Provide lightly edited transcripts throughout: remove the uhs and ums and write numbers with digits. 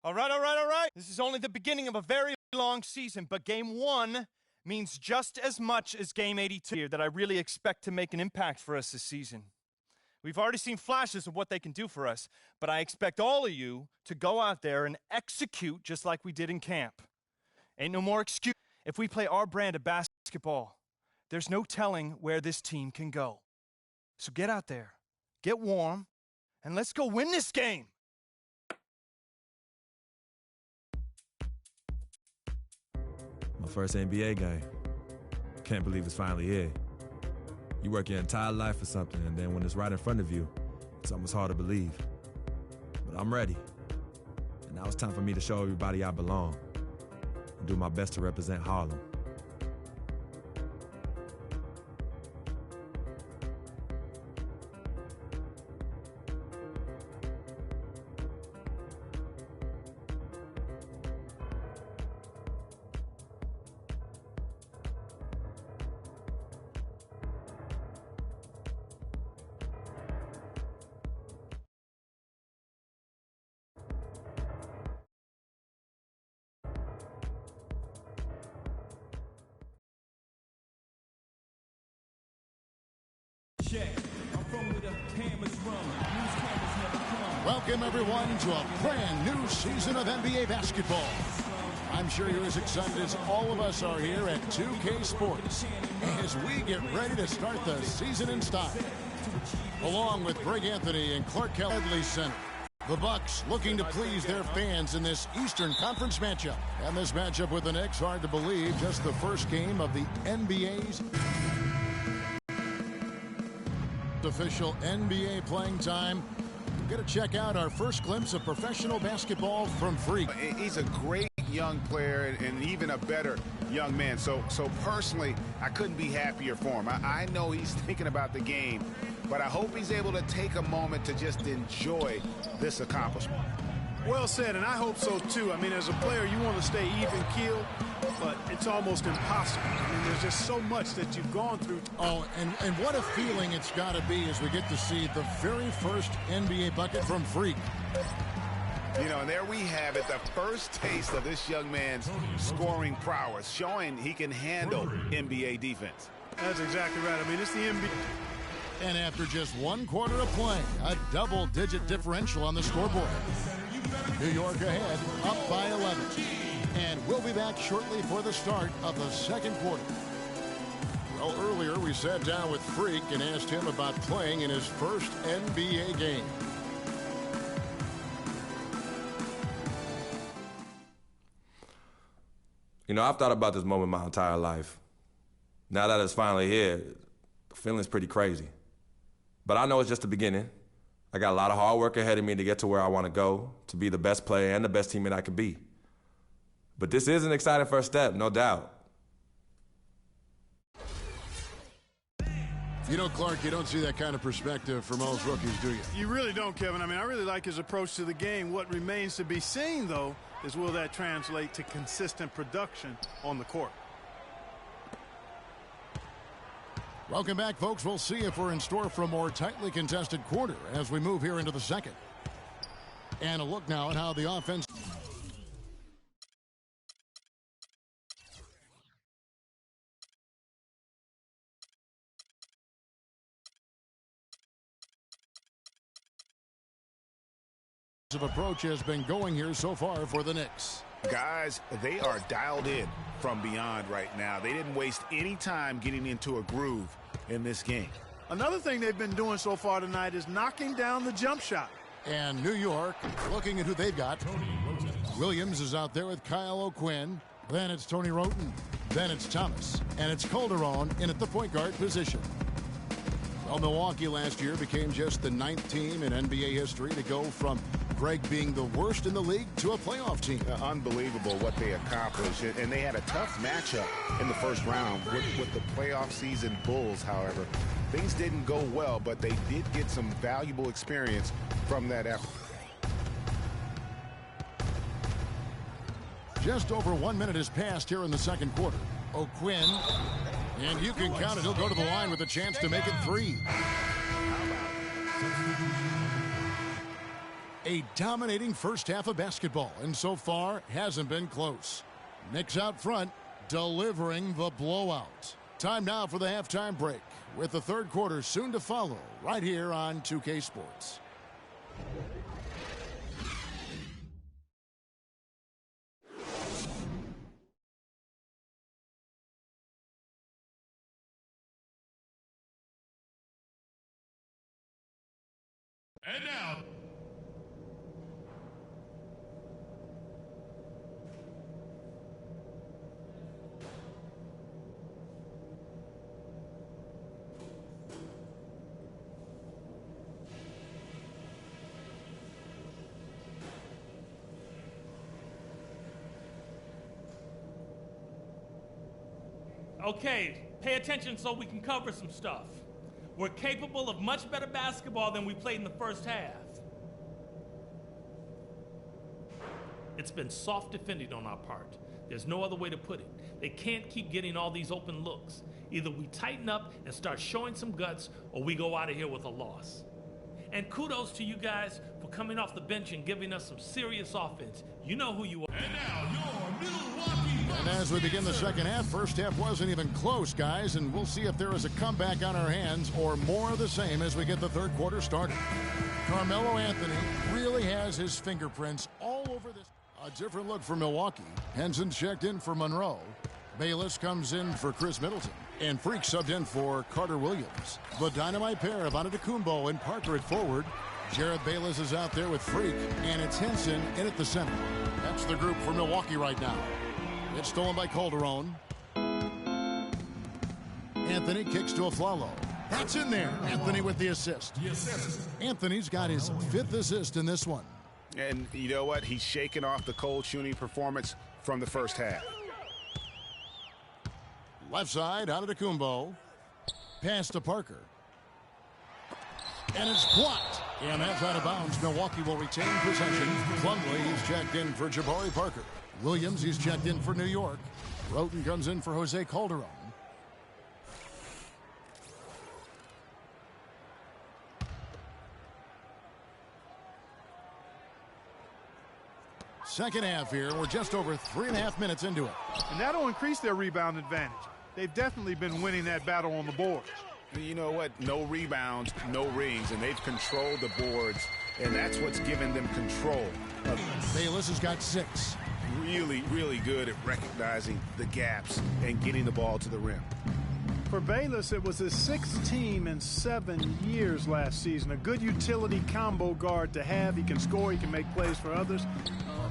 All right, all right, all right. This is only the beginning of a very long season, but Game 1 means just as much as Game 82 that I really expect to make an impact for us this season. We've already seen flashes of what they can do for us, but I expect all of you to go out there and execute just like we did in camp. Ain't no more excuse. If we play our brand of basketball, there's no telling where this team can go. So get out there, get warm, and let's go win this game. My first NBA game. Can't believe it's finally here. You work your entire life for something, and then when it's right in front of you, it's almost hard to believe. But I'm ready. And now it's time for me to show everybody I belong and do my best to represent Harlem. Welcome, everyone, to a brand new season of NBA basketball. I'm sure you're as excited as all of us are here at 2K Sports as we get ready to start the season in style. Along with Greg Anthony and Clark Kelly Center, the Bucks looking to please their fans in this Eastern Conference matchup. And this matchup with the Knicks, hard to believe, just the first game of the NBA's official NBA playing time. We're going to check out our first glimpse of professional basketball from Freak. He's a great young player and even a better young man. So personally, I couldn't be happier for him. I know he's thinking about the game, but I hope he's able to take a moment to just enjoy this accomplishment. Well said, and I hope so too. I mean, as a player, you want to stay even keeled, but it's almost impossible. I mean, there's just so much that you've gone through. Oh, and what a feeling it's got to be as we get to see the very first NBA bucket from Freak. You know, and there we have it, the first taste of this young man's scoring prowess, showing he can handle NBA defense. That's exactly right. I mean, it's the NBA. And after just one quarter of play, a double-digit differential on the scoreboard. New York ahead, up by 11. And we'll be back shortly for the start of the second quarter. Well, earlier we sat down with Freak and asked him about playing in his first NBA game. You know, I've thought about this moment my entire life. Now that it's finally here, the feeling's pretty crazy. But I know it's just the beginning. I got a lot of hard work ahead of me to get to where I want to go, to be the best player and the best teammate I can be. But this is an exciting first step, no doubt. You know, Clark, you don't see that kind of perspective for most rookies, do you? You really don't, Kevin. I mean, I really like his approach to the game. What remains to be seen, though, is will that translate to consistent production on the court? Welcome back, folks. We'll see if we're in store for a more tightly contested quarter as we move here into the second. And a look now at how the offense... approach has been going here so far for the Knicks. Guys, they are dialed in from beyond right now. They didn't waste any time getting into a groove in this game. Another thing they've been doing so far tonight is knocking down the jump shot. And New York looking at who they've got. Williams is out there with Kyle O'Quinn. Then it's Tony Roten. Then it's Thomas. And it's Calderon in at the point guard position. Well, Milwaukee last year became just the 9th team in NBA history to go from Greg being the worst in the league to a playoff team. Unbelievable what they accomplished. And they had a tough matchup in the first round with the playoff season Bulls, however. Things didn't go well, but they did get some valuable experience from that effort. Just over 1 minute has passed here in the second quarter. O'Quinn, and you can count it. He'll go to the line with a chance to make it 3. A dominating first half of basketball, and so far hasn't been close. Knicks out front, delivering the blowout. Time now for the halftime break, with the third quarter soon to follow, right here on 2K Sports. And now, okay, pay attention so we can cover some stuff. We're capable of much better basketball than we played in the first half. It's been soft defending on our part. There's no other way to put it. They can't keep getting all these open looks. Either we tighten up and start showing some guts, or we go out of here with a loss. And kudos to you guys for coming off the bench and giving us some serious offense. You know who you are. and now your Milwaukee Bucks. And as we begin the second half, first half wasn't even close, guys, and we'll see if there is a comeback on our hands or more of the same as we get the third quarter started. Carmelo Anthony really has his fingerprints all over this. A different look for Milwaukee. Henson's checked in for Monroe. Bayless comes in for Chris Middleton. And Freak subbed in for Carter Williams. The dynamite pair of Antetokounmpo and Parker at forward. Jared Bayless is out there with Freak, and it's Henson in at the center. That's the group for Milwaukee right now. It's stolen by Calderon. Anthony kicks to Aflalo. That's in there. Anthony with the assist. Anthony's got his 5th assist in this one. And you know what? He's shaking off the cold shooting performance from the first half. Left side, Antetokounmpo. Pass to Parker. And it's blocked. And that's out of bounds. Milwaukee will retain possession. Plumlee, he's checked in for Jabari Parker. Williams, he's checked in for New York. Roten comes in for Jose Calderon. Second half here. We're just over 3.5 minutes into it. And that'll increase their rebound advantage. They've definitely been winning that battle on the boards. You know what? No rebounds, no rings, and they've controlled the boards, and that's what's given them control. Bayless has got 6. Really, really good at recognizing the gaps and getting the ball to the rim. For Bayless, it was his 6th team in 7 years last season. A good utility combo guard to have. He can score, he can make plays for others.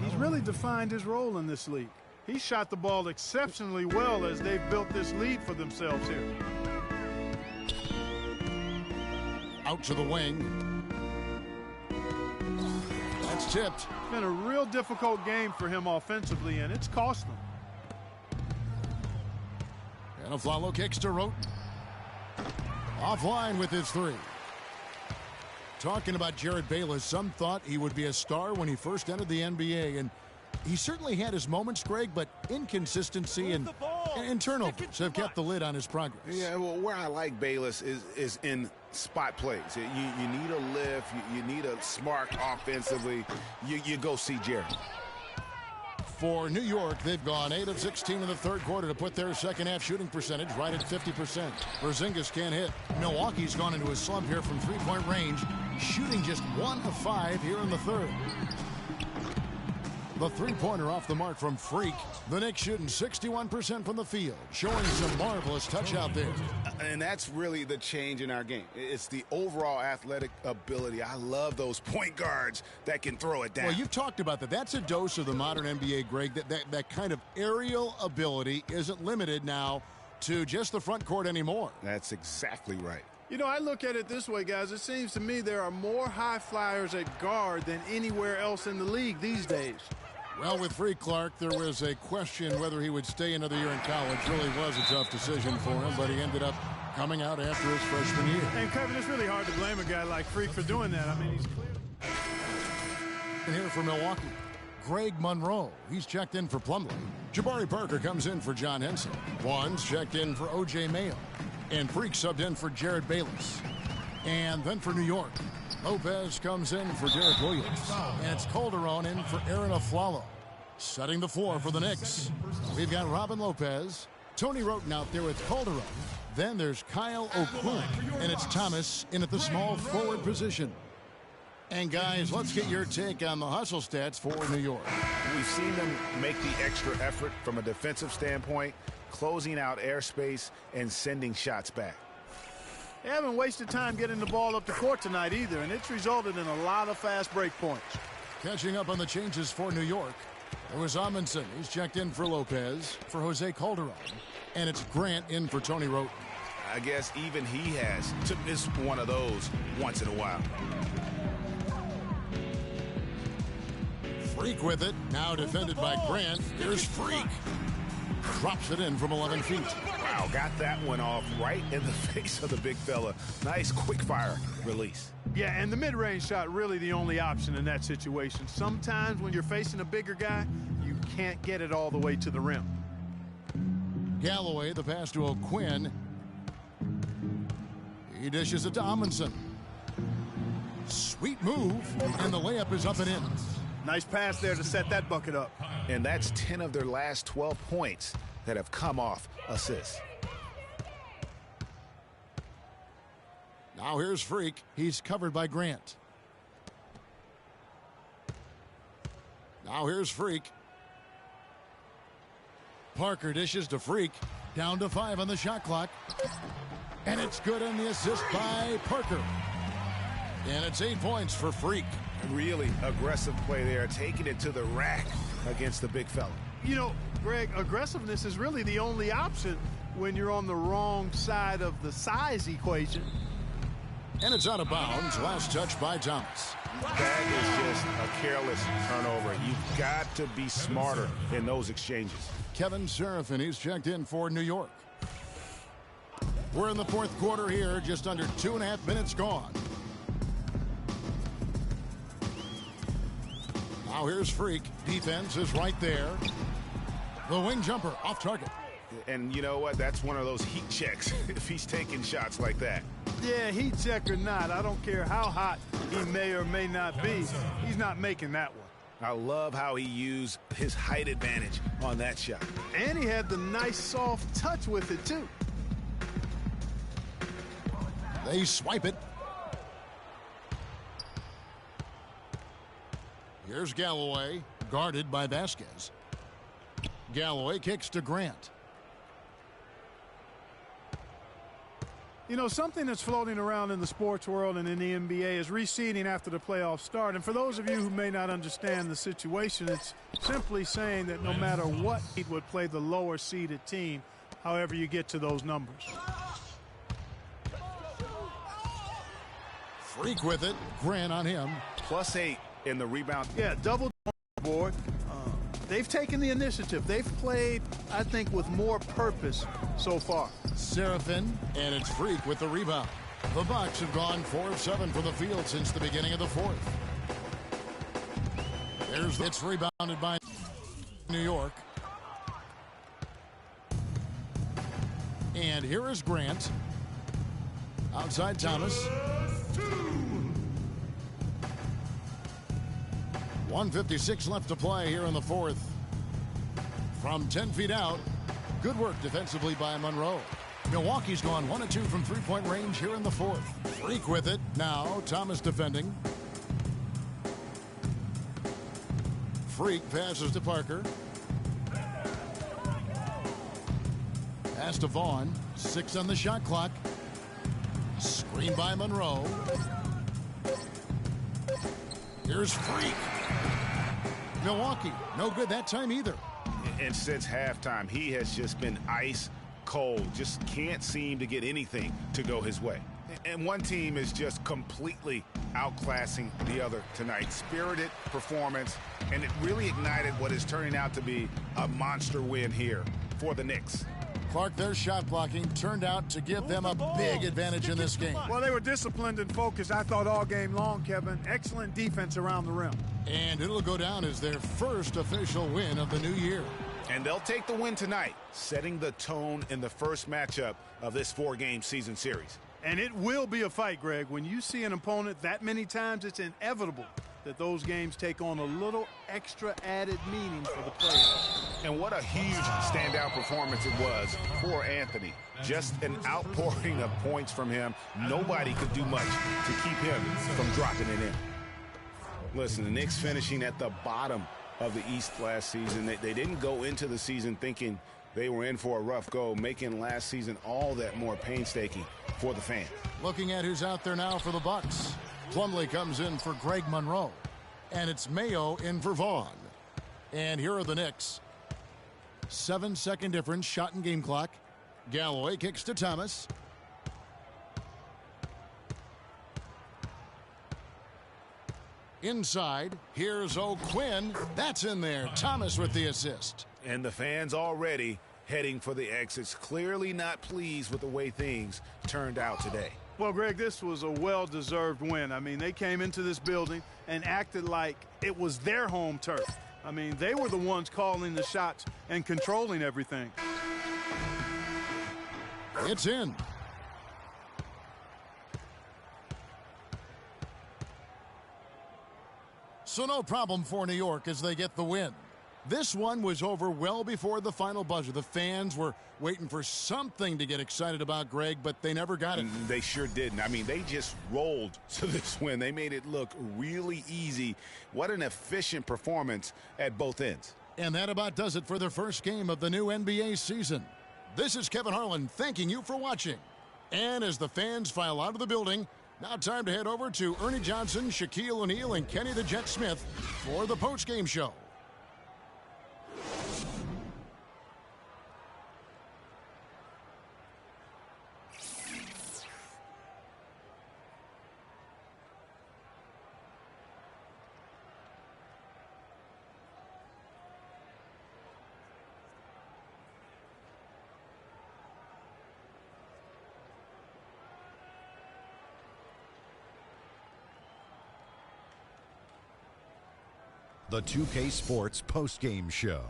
He's really defined his role in this league. He shot the ball exceptionally well as they've built this lead for themselves here. Out to the wing. That's tipped. It's been a real difficult game for him offensively, and it's cost him. And Aflalo kicks to Roten. Offline with his 3. Talking about Jared Bayless, some thought he would be a star when he first entered the NBA, and he certainly had his moments, Greg, but inconsistency and turnovers have kept the lid on his progress. Yeah, well, where I like Bayless is in spot plays. You need a lift, you need a smart offensively. You go see Jared. For New York, they've gone 8 of 16 in the third quarter to put their second half shooting percentage right at 50%. Porzingis can't hit. Milwaukee's gone into a slump here from three-point range, shooting just 1 of 5 here in the third. The three-pointer off the mark from Freak. The Knicks shooting 61% from the field, showing some marvelous touch out there. And that's really the change in our game. It's the overall athletic ability. I love those point guards that can throw it down. Well, you've talked about that. That's a dose of the modern NBA, Greg. That kind of aerial ability isn't limited now to just the front court anymore. That's exactly right. You know, I look at it this way, guys. It seems to me there are more high flyers at guard than anywhere else in the league these days. Well, with Freak Clark, there was a question whether he would stay another year in college. Really was a tough decision for him, but he ended up coming out after his freshman year. And, Kevin, it's really hard to blame a guy like Freak for doing that. I mean, he's clear. And here for Milwaukee, Greg Monroe. He's checked in for Plumlee. Jabari Parker comes in for John Henson. Juan's checked in for O.J. Mayo. And Freak subbed in for Jared Bayless. And then for New York, Lopez comes in for Derek Williams. And it's Calderon in for Aaron Aflalo. Setting the floor for the Knicks. We've got Robin Lopez. Tony Wroten out there with Calderon. Then there's Kyle O'Quinn. And it's Thomas in at the small forward position. And guys, let's get your take on the hustle stats for New York. We've seen them make the extra effort from a defensive standpoint, closing out airspace and sending shots back. They haven't wasted time getting the ball up the court tonight either, and it's resulted in a lot of fast break points. Catching up on the changes for New York. There was Amundsen. He's checked in for Lopez, for Jose Calderon. And it's Grant in for Tony Wroten. I guess even he has to miss one of those once in a while. Freak with it. Now defended by Grant. Here's Freak. Drops it in from 11 feet. Wow, got that one off right in the face of the big fella. Nice quick fire release. Yeah, and the mid-range shot really the only option in that situation. Sometimes when you're facing a bigger guy, you can't get it all the way to the rim. Galloway, the pass to O'Quinn. He dishes it to Amundsen. Sweet move, and the layup is up and in. Nice pass there to set that bucket up. And that's 10 of their last 12 points that have come off assists. Now here's Freak. He's covered by Grant. Now here's Freak. Parker dishes to Freak. Down to 5 on the shot clock. And it's good on the assist by Parker. And it's 8 points for Freak. Really aggressive play there, taking it to the rack against the big fella. You know, Greg, aggressiveness is really the only option when you're on the wrong side of the size equation. And it's out of bounds. Last touch by Thomas. That is just a careless turnover. You've got to be smarter in those exchanges. Kevin Seraphin, he's checked in for New York. We're in the fourth quarter here, just under 2.5 minutes gone. Now here's Freak. Defense is right there. The wing jumper off target. And you know what? That's one of those heat checks if he's taking shots like that. Yeah, heat check or not, I don't care how hot he may or may not be. He's not making that one. I love how he used his height advantage on that shot. And he had the nice soft touch with it, too. They swipe it. Here's Galloway, guarded by Vasquez. Galloway kicks to Grant. You know, something that's floating around in the sports world and in the NBA is reseeding after the playoffs start. And for those of you who may not understand the situation, it's simply saying that no matter what seed would play the lower seeded team, however you get to those numbers. Freak with it. Grant on him. +8 in the rebound. Yeah, double board. They've taken the initiative. They've played, I think, with more purpose so far. Seraphin, and it's Freak with the rebound. The Bucks have gone 4 of 7 from the field since the beginning of the fourth. It's rebounded by New York. And here is Grant. Outside Thomas. 1:56 left to play here in the fourth. From 10 feet out, good work defensively by Monroe. Milwaukee's gone 1 of 2 from three-point range here in the fourth. Freak with it. Now Thomas defending. Freak passes to Parker. Pass to Vaughn. 6 on the shot clock. Screen by Monroe. Here's Freak. Milwaukee, no good that time either. And since halftime, he has just been ice cold. Just can't seem to get anything to go his way. And one team is just completely outclassing the other tonight. Spirited performance, and it really ignited what is turning out to be a monster win here for the Knicks. Clark, their shot blocking turned out to give them a big advantage in this game. Well, they were disciplined and focused, I thought, all game long, Kevin. Excellent defense around the rim. And it'll go down as their first official win of the new year. And they'll take the win tonight, setting the tone in the first matchup of this 4-game season series. And it will be a fight, Greg. When you see an opponent that many times, it's inevitable that those games take on a little extra added meaning for the players. And what a huge standout performance it was for Anthony. Just an outpouring of points from him. Nobody could do much to keep him from dropping it in. Listen, the Knicks finishing at the bottom of the East last season. They didn't go into the season thinking they were in for a rough go, making last season all that more painstaking for the fans. Looking at who's out there now for the Bucks. Plumlee comes in for Greg Monroe. And it's Mayo in for Vaughn. And here are the Knicks. 7-second difference, shot and game clock. Galloway kicks to Thomas. Inside, here's O'Quinn. That's in there. Thomas with the assist. And the fans already heading for the exits, clearly not pleased with the way things turned out today. Well, Greg, this was a well-deserved win. I mean, they came into this building and acted like it was their home turf. I mean, they were the ones calling the shots and controlling everything. It's in. So no problem for New York as they get the win. This one was over well before the final buzzer. The fans were waiting for something to get excited about, Greg, but they never got it. They sure didn't. I mean, they just rolled to this win. They made it look really easy. What an efficient performance at both ends. And that about does it for the first game of the new NBA season. This is Kevin Harlan thanking you for watching. And as the fans file out of the building, now time to head over to Ernie Johnson, Shaquille O'Neal, and Kenny the Jet Smith for the postgame show. The 2K Sports postgame show.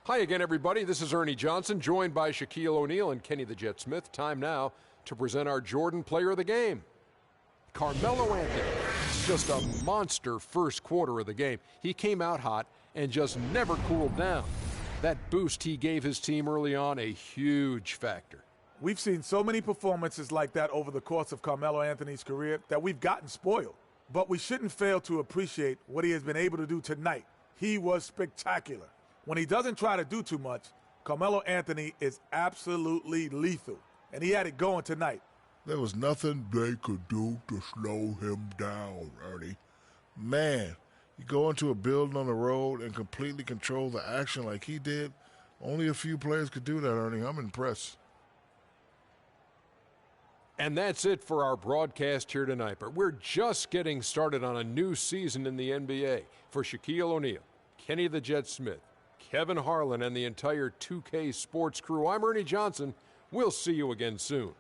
Hi again, everybody. This is Ernie Johnson, joined by Shaquille O'Neal and Kenny the Jet Smith. Time now to present our Jordan Player of the Game, Carmelo Anthony. Just a monster first quarter of the game. He came out hot and just never cooled down. That boost he gave his team early on, a huge factor. We've seen so many performances like that over the course of Carmelo Anthony's career that we've gotten spoiled. But we shouldn't fail to appreciate what he has been able to do tonight. He was spectacular. When he doesn't try to do too much, Carmelo Anthony is absolutely lethal. And he had it going tonight. There was nothing they could do to slow him down, Ernie. Man, you go into a building on the road and completely control the action like he did. Only a few players could do that, Ernie. I'm impressed. And that's it for our broadcast here tonight. But we're just getting started on a new season in the NBA. For Shaquille O'Neal, Kenny the Jet Smith, Kevin Harlan, and the entire 2K Sports crew, I'm Ernie Johnson. We'll see you again soon.